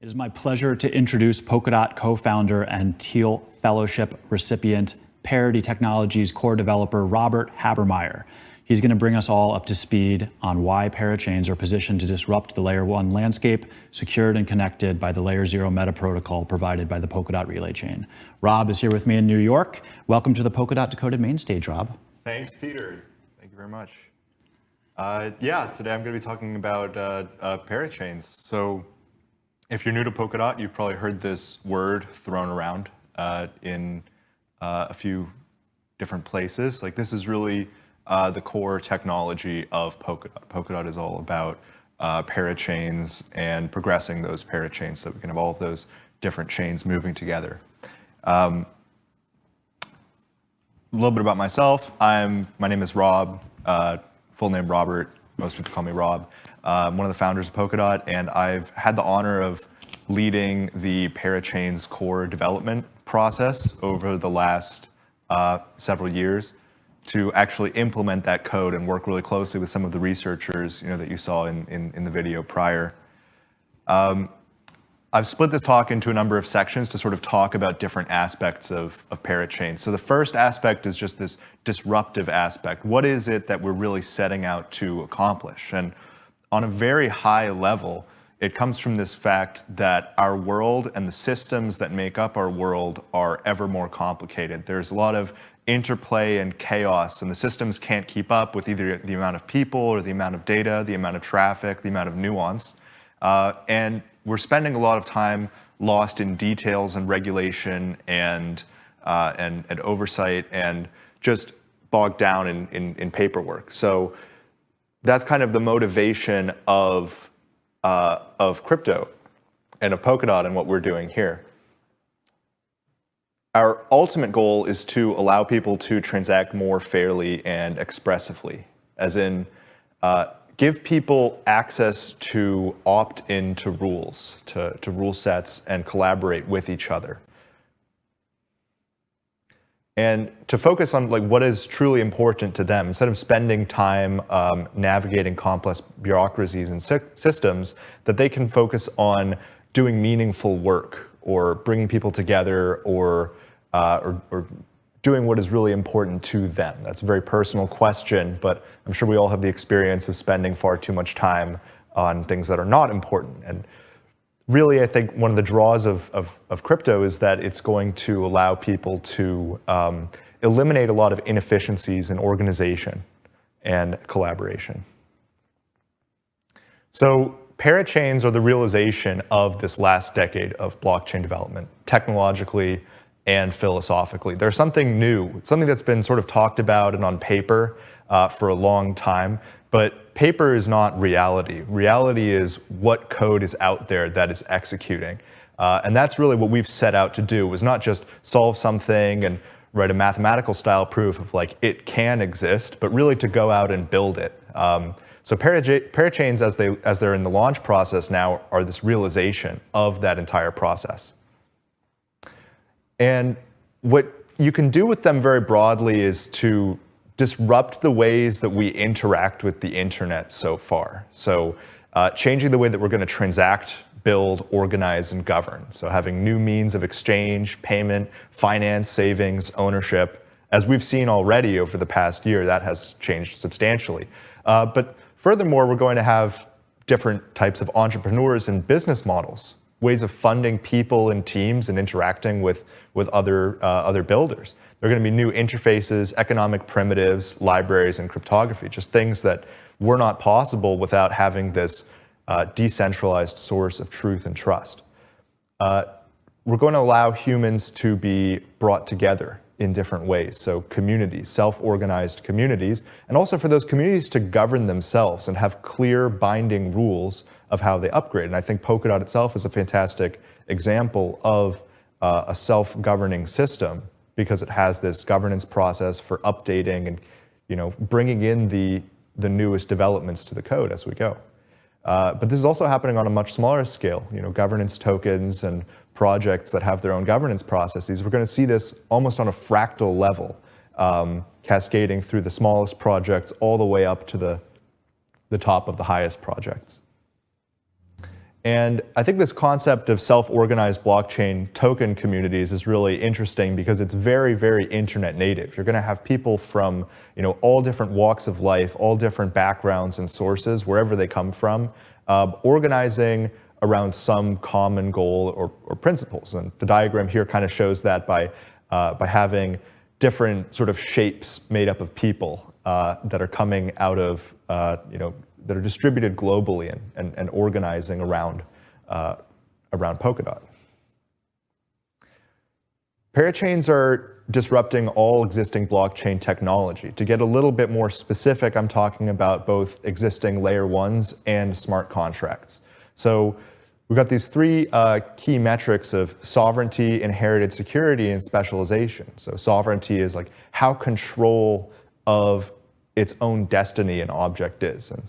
It is my pleasure to introduce Polkadot co-founder and Teal Fellowship recipient, Parity Technologies core developer, Robert Habermeyer. He's going to bring us all up to speed on why Parachains are positioned to disrupt the Layer 1 landscape, secured and connected by the Layer 0 meta protocol provided by the Polkadot relay chain. Rob is here with me in New York. Welcome to the Polkadot Decoded main stage, Rob. Thanks, Peter. Thank you very much. Today I'm going to be talking about Parachains. So if you're new to Polkadot, you've probably heard this word thrown around in a few different places. Like, this is really the core technology of Polkadot. Polkadot is all about parachains and progressing those parachains so we can have all of those different chains moving together. A little bit about myself. My name is Rob, full name Robert. Most people call me Rob. I'm one of the founders of Polkadot, and I've had the honor of leading the Parachains core development process over the last several years to actually implement that code and work really closely with some of the researchers, that you saw in the video prior. I've split this talk into a number of sections to sort of talk about different aspects of Parachains. So the first aspect is just this disruptive aspect. What is it that we're really setting out to accomplish? And on a very high level, it comes from this fact that our world and the systems that make up our world are ever more complicated. There's a lot of interplay and chaos, and the systems can't keep up with either the amount of people or the amount of data, the amount of traffic, the amount of nuance. And we're spending a lot of time lost in details and regulation and oversight and just bogged down in paperwork. So that's kind of the motivation of crypto and of Polkadot and what we're doing here. Our ultimate goal is to allow people to transact more fairly and expressively, as in give people access to opt into rules, to rule sets, and collaborate with each other. And to focus on what is truly important to them, instead of spending time navigating complex bureaucracies and systems, that they can focus on doing meaningful work or bringing people together or doing what is really important to them. That's a very personal question, but I'm sure we all have the experience of spending far too much time on things that are not important. And really, I think one of the draws of crypto is that it's going to allow people to eliminate a lot of inefficiencies in organization and collaboration. So parachains are the realization of this last decade of blockchain development, technologically and philosophically. They're something new. It's something that's been sort of talked about and on paper for a long time, but paper is not reality. Reality is what code is out there that is executing. And that's really what we've set out to do, was not just solve something and write a mathematical style proof of it can exist, but really to go out and build it. So parachains, as they're in the launch process now, are this realization of that entire process. And what you can do with them very broadly is to disrupt the ways that we interact with the internet so far. So changing the way that we're going to transact, build, organize, and govern. So having new means of exchange, payment, finance, savings, ownership. As we've seen already over the past year, that has changed substantially. But furthermore, we're going to have different types of entrepreneurs and business models, ways of funding people and teams and interacting with other builders. There are going to be new interfaces, economic primitives, libraries, and cryptography, just things that were not possible without having this decentralized source of truth and trust. We're going to allow humans to be brought together in different ways. So communities, self-organized communities, and also for those communities to govern themselves and have clear binding rules of how they upgrade. And I think Polkadot itself is a fantastic example of a self-governing system, because it has this governance process for updating and bringing in the newest developments to the code as we go. But this is also happening on a much smaller scale. Governance tokens and projects that have their own governance processes. We're going to see this almost on a fractal level, cascading through the smallest projects all the way up to the top of the highest projects. And I think this concept of self-organized blockchain token communities is really interesting because it's very, very internet native. You're going to have people from all different walks of life, all different backgrounds and sources, wherever they come from, organizing around some common goal or principles. And the diagram here kind of shows that by having different sort of shapes made up of people that are coming out of that are distributed globally and organizing around Polkadot. Parachains are disrupting all existing blockchain technology. To get a little bit more specific, I'm talking about both existing layer ones and smart contracts. So we've got these three key metrics of sovereignty, inherited security, and specialization. So sovereignty is like how control of its own destiny an object is. And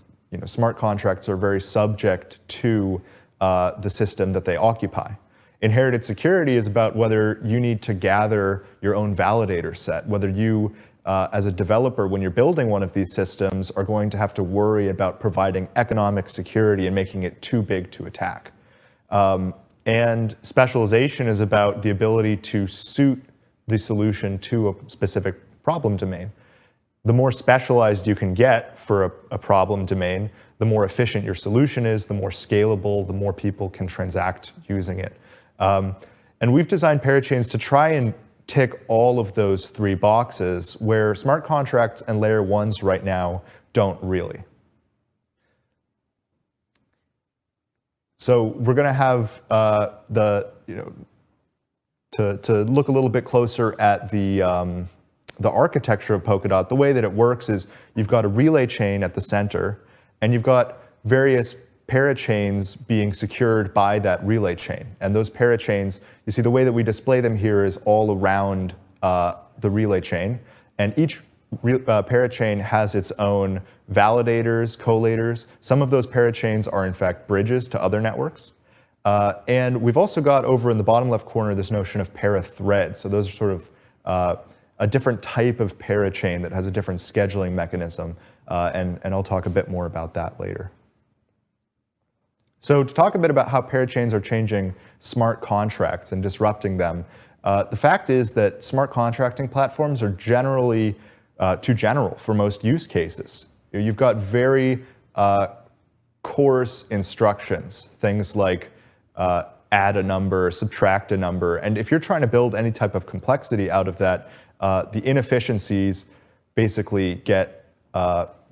smart contracts are very subject to the system that they occupy. Inherited security is about whether you need to gather your own validator set, whether you, as a developer, when you're building one of these systems, are going to have to worry about providing economic security and making it too big to attack. And specialization is about the ability to suit the solution to a specific problem domain. The more specialized you can get for a problem domain, the more efficient your solution is, the more scalable, the more people can transact using it. And we've designed Parachains to try and tick all of those three boxes where smart contracts and layer ones right now don't really. So we're going to have to look a little bit closer at the architecture of Polkadot. The way that it works is you've got a relay chain at the center, and you've got various parachains being secured by that relay chain. And those parachains, you see the way that we display them here is all around the relay chain. And each parachain has its own validators, collators. Some of those parachains are in fact bridges to other networks. And we've also got over in the bottom left corner this notion of parathread. So those are sort of a different type of parachain that has a different scheduling mechanism. And I'll talk a bit more about that later. So to talk a bit about how parachains are changing smart contracts and disrupting them, the fact is that smart contracting platforms are generally too general for most use cases. You've got very coarse instructions, things like add a number, subtract a number. And if you're trying to build any type of complexity out of that, the inefficiencies basically get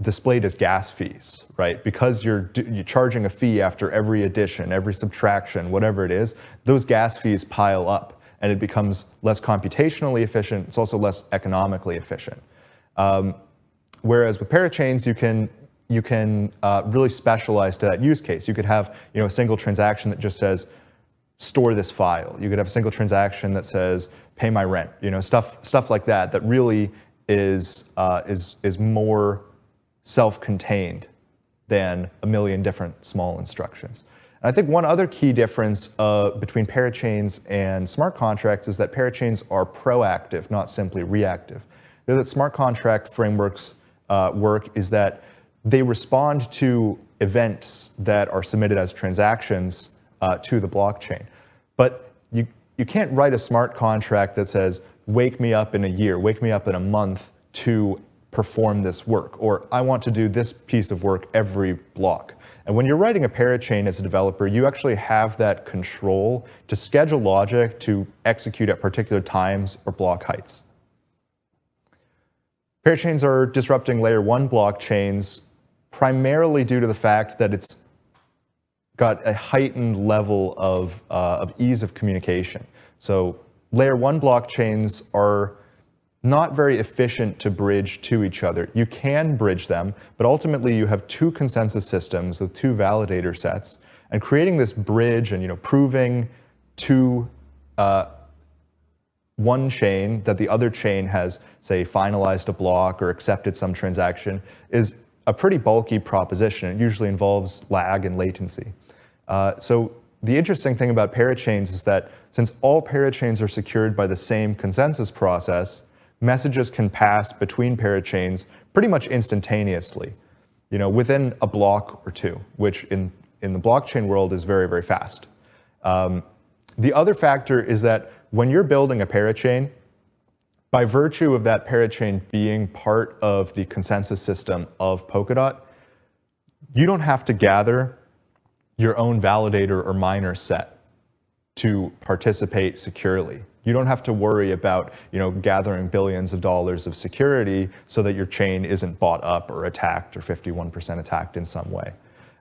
displayed as gas fees, right? Because you're charging a fee after every addition, every subtraction, whatever it is, those gas fees pile up and it becomes less computationally efficient. It's also less economically efficient. Whereas with parachains, you can really specialize to that use case. You could have a single transaction that just says, store this file. You could have a single transaction that says, pay my rent. Stuff like that that really is more self-contained than a million different small instructions. And I think one other key difference between parachains and smart contracts is that parachains are proactive, not simply reactive. The way that smart contract frameworks work is that they respond to events that are submitted as transactions to the blockchain. But you can't write a smart contract that says, wake me up in a year, wake me up in a month to perform this work, or I want to do this piece of work every block. And when you're writing a parachain as a developer, you actually have that control to schedule logic to execute at particular times or block heights. Parachains are disrupting layer one blockchains primarily due to the fact that it's got a heightened level of ease of communication. So layer one blockchains are not very efficient to bridge to each other. You can bridge them, but ultimately you have two consensus systems with two validator sets, and creating this bridge and proving to one chain that the other chain has, say, finalized a block or accepted some transaction is a pretty bulky proposition. It usually involves lag and latency. So the interesting thing about parachains is that since all parachains are secured by the same consensus process, messages can pass between parachains pretty much instantaneously, within a block or two, which in in the blockchain world is very, very fast. The other factor is that when you're building a parachain, by virtue of that parachain being part of the consensus system of Polkadot, you don't have to gather your own validator or miner set to participate securely. You don't have to worry about, gathering billions of dollars of security so that your chain isn't bought up or attacked or 51% attacked in some way.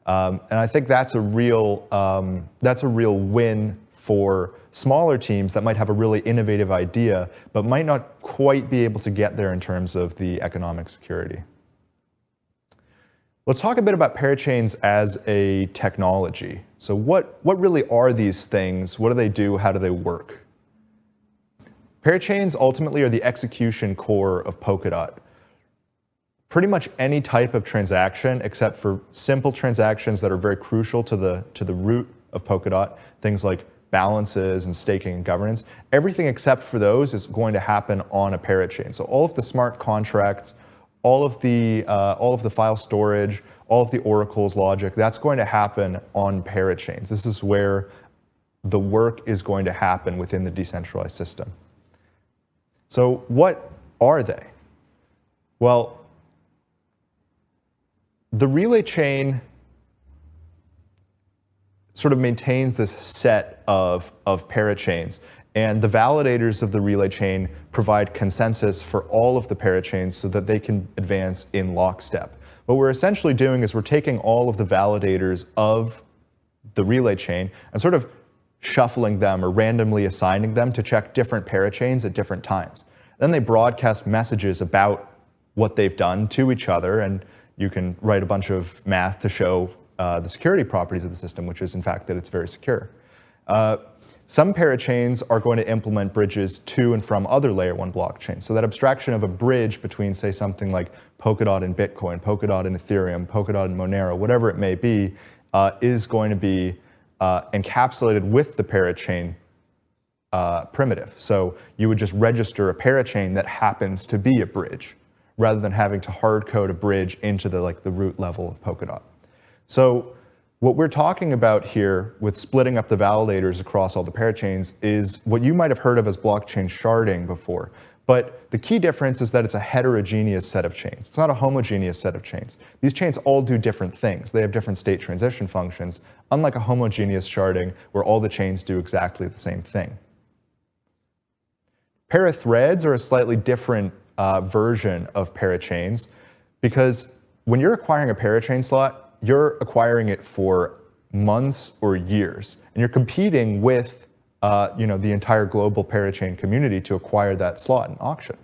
And I think that's a real win for smaller teams that might have a really innovative idea, but might not quite be able to get there in terms of the economic security. Let's talk a bit about parachains as a technology. So what really are these things? What do they do? How do they work? Parachains ultimately are the execution core of Polkadot. Pretty much any type of transaction, except for simple transactions that are very crucial to the root of Polkadot, things like balances and staking and governance, everything except for those is going to happen on a parachain. So all of the smart contracts, all of the file storage, all of the oracles logic, that's going to happen on parachains. This is where the work is going to happen within the decentralized system. So what are they? Well, the relay chain sort of maintains this set of parachains, and the validators of the relay chain provide consensus for all of the parachains so that they can advance in lockstep. What we're essentially doing is we're taking all of the validators of the relay chain and sort of shuffling them or randomly assigning them to check different parachains at different times. Then they broadcast messages about what they've done to each other, and you can write a bunch of math to show the security properties of the system, which is in fact that it's very secure. Some parachains are going to implement bridges to and from other layer 1 blockchains. So that abstraction of a bridge between, say, something like Polkadot and Bitcoin, Polkadot and Ethereum, Polkadot and Monero, whatever it may be, is going to be encapsulated with the parachain primitive. So you would just register a parachain that happens to be a bridge, rather than having to hard code a bridge into the root level of Polkadot. So what we're talking about here with splitting up the validators across all the parachains is what you might have heard of as blockchain sharding before. But the key difference is that it's a heterogeneous set of chains. It's not a homogeneous set of chains. These chains all do different things. They have different state transition functions, unlike a homogeneous sharding where all the chains do exactly the same thing. Parathreads are a slightly different version of parachains, because when you're acquiring a parachain slot, you're acquiring it for months or years, and you're competing with the entire global parachain community to acquire that slot in auction.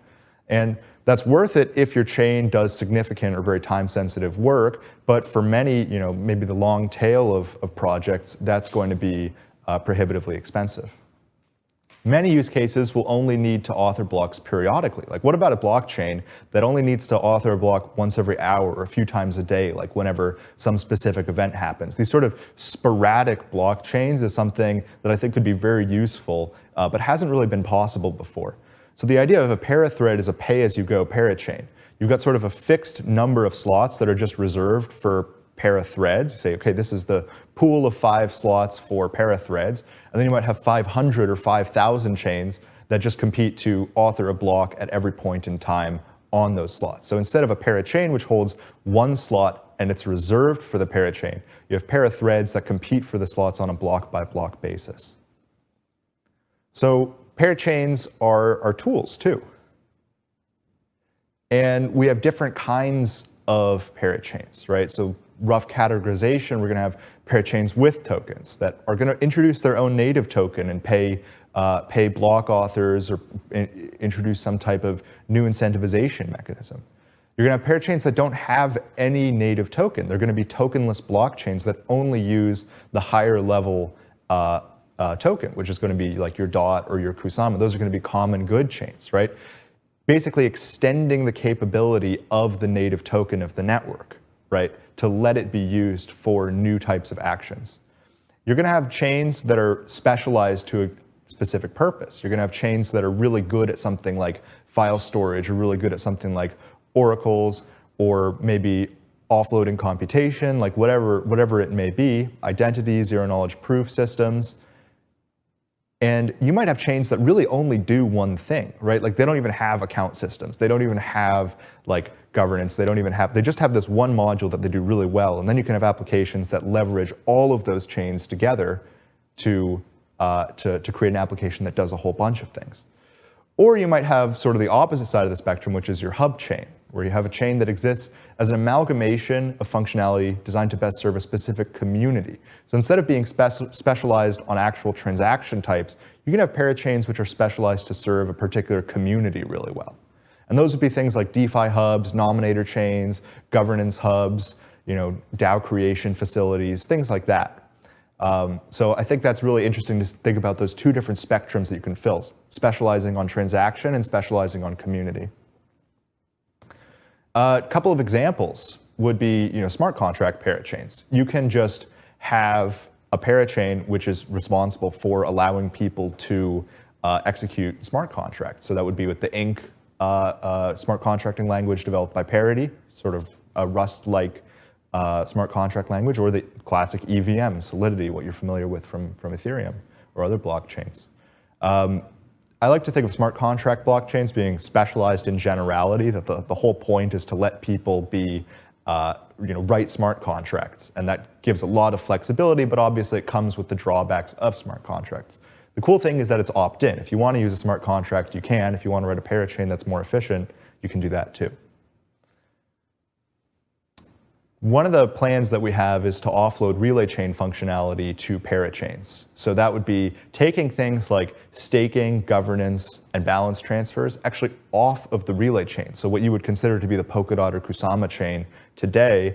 And that's worth it if your chain does significant or very time-sensitive work, but for many, maybe the long tail of projects, that's going to be prohibitively expensive. Many use cases will only need to author blocks periodically. Like, what about a blockchain that only needs to author a block once every hour or a few times a day, like whenever some specific event happens? These sort of sporadic blockchains is something that I think could be very useful, but hasn't really been possible before. So the idea of a parathread is a pay-as-you-go parachain. You've got sort of a fixed number of slots that are just reserved for parathreads. You say, okay, this is the pool of 5 slots for parathreads, and then you might have 500 or 5,000 chains that just compete to author a block at every point in time on those slots. So instead of a parachain which holds 1 slot and it's reserved for the parachain, you have parathreads that compete for the slots on a block-by-block basis. So parachains are tools too. And we have different kinds of parachains, right? So rough categorization, we're going to have parachains with tokens that are going to introduce their own native token and pay block authors or introduce some type of new incentivization mechanism. You're going to have parachains that don't have any native token. They're going to be tokenless blockchains that only use the higher level token, which is going to be like your DOT or your Kusama. Those are going to be common good chains, right? Basically extending the capability of the native token of the network, right, to let it be used for new types of actions. You're going to have chains that are specialized to a specific purpose. You're going to have chains that are really good at something like file storage, or really good at something like oracles, or maybe offloading computation, like whatever it may be, identity, zero-knowledge proof systems. And you might have chains that really only do one thing, right? Like they don't even have account systems. They don't even have like governance. They just have this one module that they do really well. And then you can have applications that leverage all of those chains together to create an application that does a whole bunch of things. Or you might have sort of the opposite side of the spectrum, which is your hub chain, where you have a chain that exists as an amalgamation of functionality designed to best serve a specific community. So instead of being specialized on actual transaction types, you can have parachains which are specialized to serve a particular community really well. And those would be things like DeFi hubs, nominator chains, governance hubs, DAO creation facilities, things like that. So I think that's really interesting to think about those two different spectrums that you can fill, specializing on transaction and specializing on community. A couple of examples would be smart contract parachains. You can just have a parachain which is responsible for allowing people to execute smart contracts. So that would be with the Ink smart contracting language developed by Parity, sort of a Rust-like smart contract language, or the classic EVM, Solidity, what you're familiar with from Ethereum or other blockchains. I like to think of smart contract blockchains being specialized in generality, that the whole point is to let people be, write smart contracts. And that gives a lot of flexibility, but obviously it comes with the drawbacks of smart contracts. The cool thing is that it's opt-in. If you want to use a smart contract, you can. If you want to write a parachain that's more efficient, you can do that too. One of the plans that we have is to offload relay chain functionality to parachains. So that would be taking things like staking, governance, and balance transfers actually off of the relay chain. So what you would consider to be the Polkadot or Kusama chain today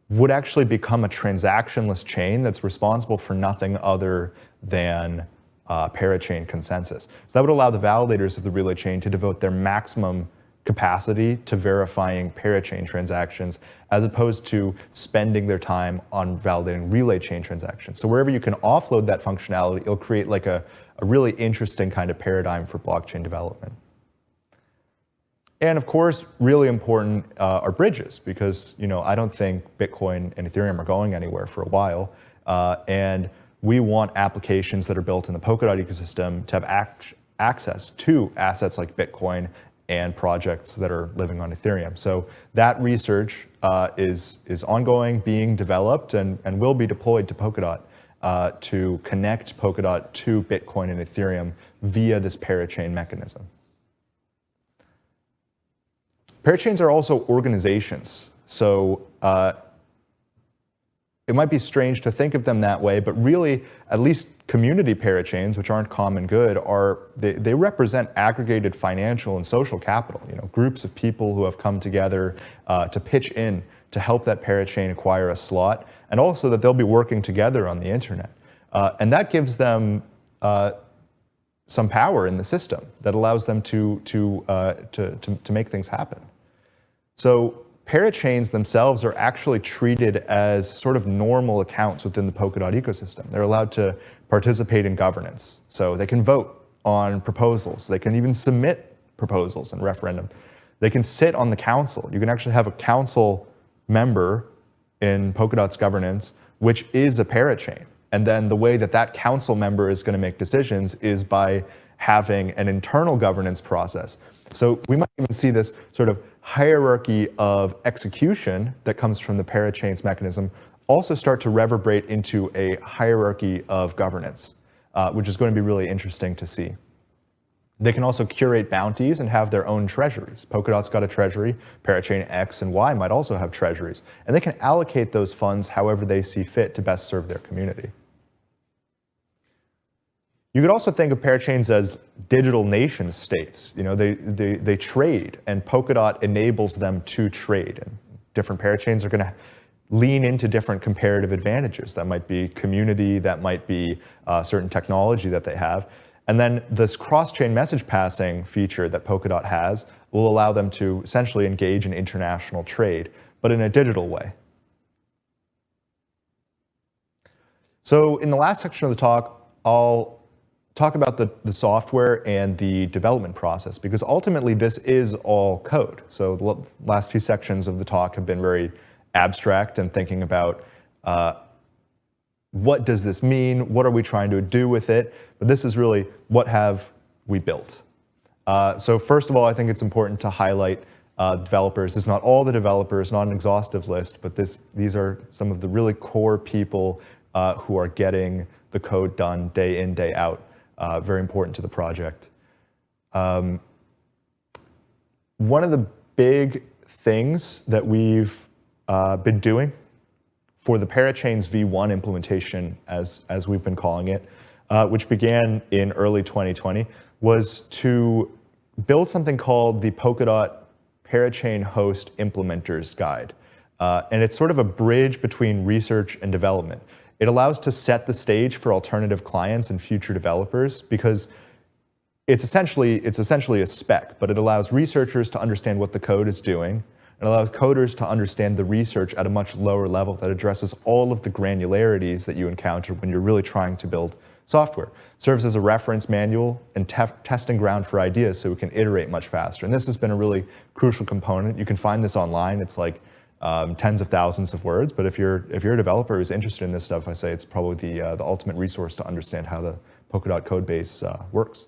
would actually become a transactionless chain that's responsible for nothing other than parachain consensus. So that would allow the validators of the relay chain to devote their maximum capacity to verifying parachain transactions, as opposed to spending their time on validating relay chain transactions. So wherever you can offload that functionality, it'll create like a really interesting kind of paradigm for blockchain development. And of course, really important are bridges, because I don't think Bitcoin and Ethereum are going anywhere for a while. And we want applications that are built in the Polkadot ecosystem to have access to assets like Bitcoin and projects that are living on Ethereum. So that research is ongoing, being developed, and will be deployed to Polkadot to connect Polkadot to Bitcoin and Ethereum via this parachain mechanism. Parachains are also organizations. So it might be strange to think of them that way, but really, at least community parachains, which aren't common good, they represent aggregated financial and social capital. Groups of people who have come together to pitch in to help that parachain acquire a slot, and also that they'll be working together on the internet. And that gives them some power in the system that allows them to make things happen. So parachains themselves are actually treated as sort of normal accounts within the Polkadot ecosystem. They're allowed to participate in governance. So they can vote on proposals. They can even submit proposals and referendum. They can sit on the council. You can actually have a council member in Polkadot's governance, which is a parachain. And then the way that that council member is going to make decisions is by having an internal governance process. So we might even see this sort of hierarchy of execution that comes from the parachains mechanism also start to reverberate into a hierarchy of governance, which is going to be really interesting to see. They can also curate bounties and have their own treasuries. Polkadot's got a treasury, Parachain X and Y might also have treasuries, and they can allocate those funds however they see fit to best serve their community. You could also think of parachains as digital nation states. They trade, and Polkadot enables them to trade. And different parachains are going to lean into different comparative advantages. That might be community, that might be certain technology that they have. And then this cross-chain message passing feature that Polkadot has will allow them to essentially engage in international trade, but in a digital way. So in the last section of the talk, I'll talk about the software and the development process, because ultimately this is all code. So the last two sections of the talk have been very abstract and thinking about what does this mean? What are we trying to do with it? But this is really what have we built. So first of all, I think it's important to highlight developers. It's not all the developers, not an exhaustive list, but these are some of the really core people who are getting the code done day in, day out. Very important to the project. One of the big things that we've been doing for the Parachains V1 implementation, as we've been calling it, which began in early 2020, was to build something called the Polkadot Parachain Host Implementers Guide. And it's sort of a bridge between research and development. It allows to set the stage for alternative clients and future developers because it's essentially a spec, but it allows researchers to understand what the code is doing. It allows coders to understand the research at a much lower level that addresses all of the granularities that you encounter when you're really trying to build software. Serves as a reference manual and testing ground for ideas so we can iterate much faster. And this has been a really crucial component. You can find this online. It's like tens of thousands of words, but if you're a developer who's interested in this stuff, I say it's probably the ultimate resource to understand how the Polkadot code base works.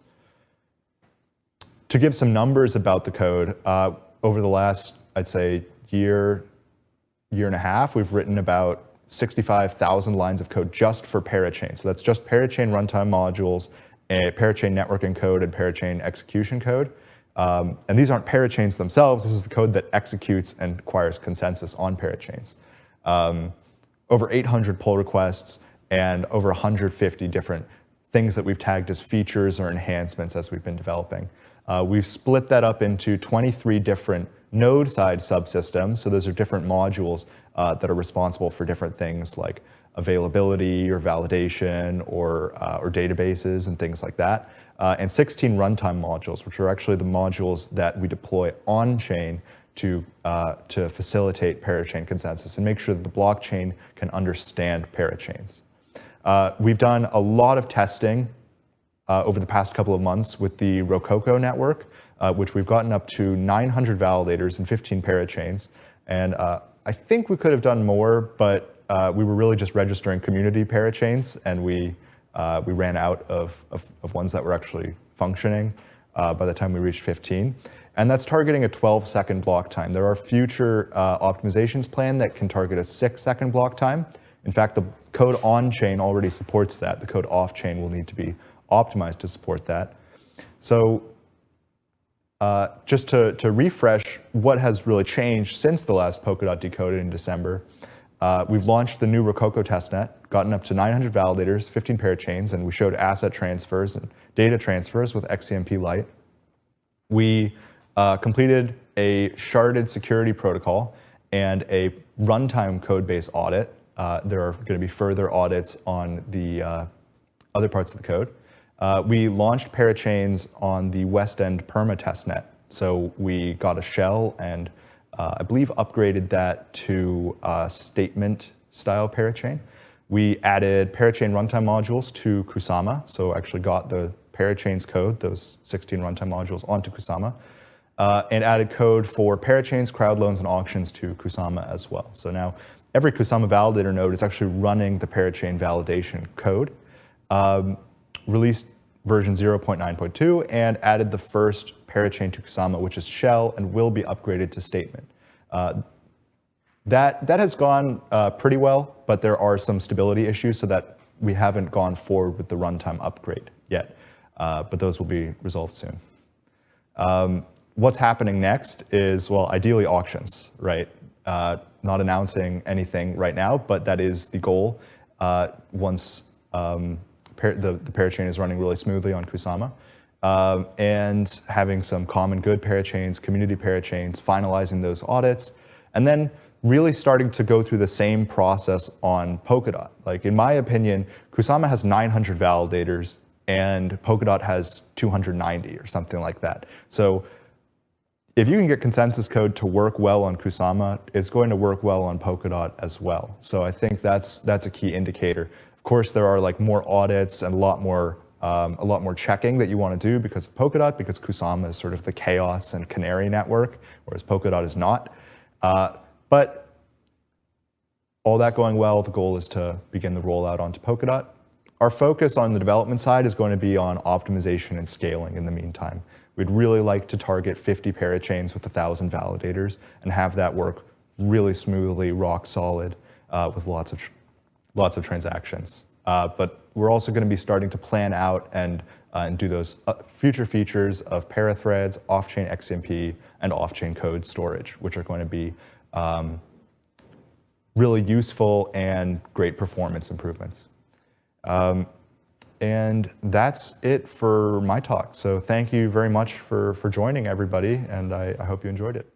To give some numbers about the code, over the last, I'd say, year and a half, we've written about 65,000 lines of code just for Parachain. So that's just Parachain runtime modules, Parachain networking code, and Parachain execution code. And these aren't Parachains themselves. This is the code that executes and acquires consensus on Parachains. Over 800 pull requests and over 150 different things that we've tagged as features or enhancements as we've been developing. We've split that up into 23 different node-side subsystems. So those are different modules that are responsible for different things like availability or validation or databases and things like that. And 16 runtime modules, which are actually the modules that we deploy on-chain to facilitate Parachain consensus and make sure that the blockchain can understand Parachains. We've done a lot of testing over the past couple of months with the Rococo network, which we've gotten up to 900 validators and 15 Parachains. And I think we could have done more, but we were really just registering community Parachains, and we ran out of ones that were actually functioning by the time we reached 15. And that's targeting a 12-second block time. There are future optimizations planned that can target a 6-second block time. In fact, the code on-chain already supports that. The code off-chain will need to be optimized to support that. So just to refresh what has really changed since the last Polkadot Decoded in December, we've launched the new Rococo testnet, gotten up to 900 validators, 15 Parachains, and we showed asset transfers and data transfers with XCMP Lite. We completed a sharded security protocol and a runtime code base audit. There are going to be further audits on the other parts of the code. We launched Parachains on the West End Perma testnet. So we got a shell and I believe upgraded that to statement style Parachain. We added Parachain runtime modules to Kusama. So actually got the Parachains code, those 16 runtime modules, onto Kusama. And added code for Parachains, crowd loans, and auctions to Kusama as well. So now every Kusama validator node is actually running the Parachain validation code. Released version 0.9.2 and added the first Parachain to Kusama, which is shell and will be upgraded to statement. That has gone pretty well, but there are some stability issues so that we haven't gone forward with the runtime upgrade yet, but those will be resolved soon. What's happening next is, well, ideally auctions, right? Not announcing anything right now, but that is the goal once the Parachain is running really smoothly on Kusama, and having some common good Parachains, community Parachains, finalizing those audits, and then really starting to go through the same process on Polkadot. Like, in my opinion, Kusama has 900 validators and Polkadot has 290 or something like that. So if you can get consensus code to work well on Kusama, it's going to work well on Polkadot as well. So I think that's a key indicator. Of course, there are like more audits and a lot more checking that you want to do because of Polkadot, because Kusama is sort of the chaos and canary network, whereas Polkadot is not. But All that going well, the goal is to begin the rollout onto Polkadot. Our focus on the development side is going to be on optimization and scaling in the meantime. We'd really like to target 50 parachains with 1,000 validators and have that work really smoothly, rock solid, with lots of transactions. But we're also going to be starting to plan out and do those future features of parathreads, off-chain XMP, and off-chain code storage, which are going to be really useful and great performance improvements. And that's it for my talk. So thank you very much for joining, everybody, and I hope you enjoyed it.